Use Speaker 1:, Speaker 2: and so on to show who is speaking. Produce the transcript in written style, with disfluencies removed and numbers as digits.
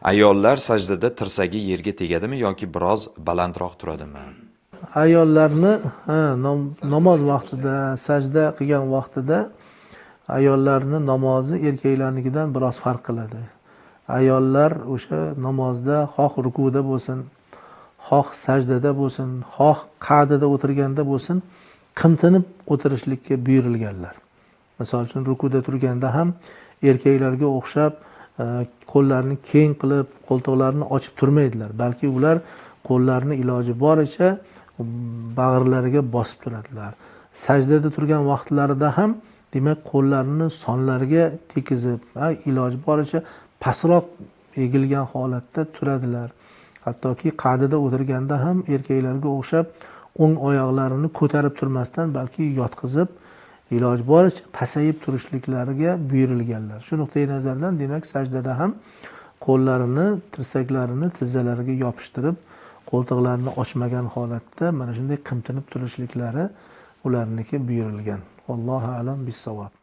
Speaker 1: Ayollar sajdada tirsagi yerga tegadimi yoki biroz balandroq turadimi?
Speaker 2: Ayollarni namoz vaqtida, sajda qilgan vaqtida ayollarni namozi erkaklarnikidan biroz farq qiladi. Ayollar o'sha namozda xoh rukuda bo'lsin, xoh sajdada bo'lsin, xoh qa'dada o'tirganda bo'lsin, qimtinib o'tirishlikka buyurilganlar. Misol uchun rukuda turganda ham erkaklarga o'xshab qo'llarini keng qilib, qo'ltiqlarini ochib turmaydilar, balki ular qo'llarini iloji boricha bag'irlariga bosib turadilar. Sajdada turgan vaqtlarida ham demak qo'llarini sonlariga tekizib, iloji boricha pastroq egilgan holatda turadilar. Hattoki qa'dada o'tirganda ham erkaklarga o'xshab o'ng oyoqlarini ko'tarib turmasdan, balki yotqizib, iloji boricha pasayib turishliklariga buyurilganlar. Shu nuqtai nazardan demak sajdada ham qo'llarini, tirsaklarini tizzalariga yopishtirib, qo'ltiqlarini ochmagan holatda mana shunday qimtinib turishliklari ularniki buyurilgan. Allohu a'lam bis-savob.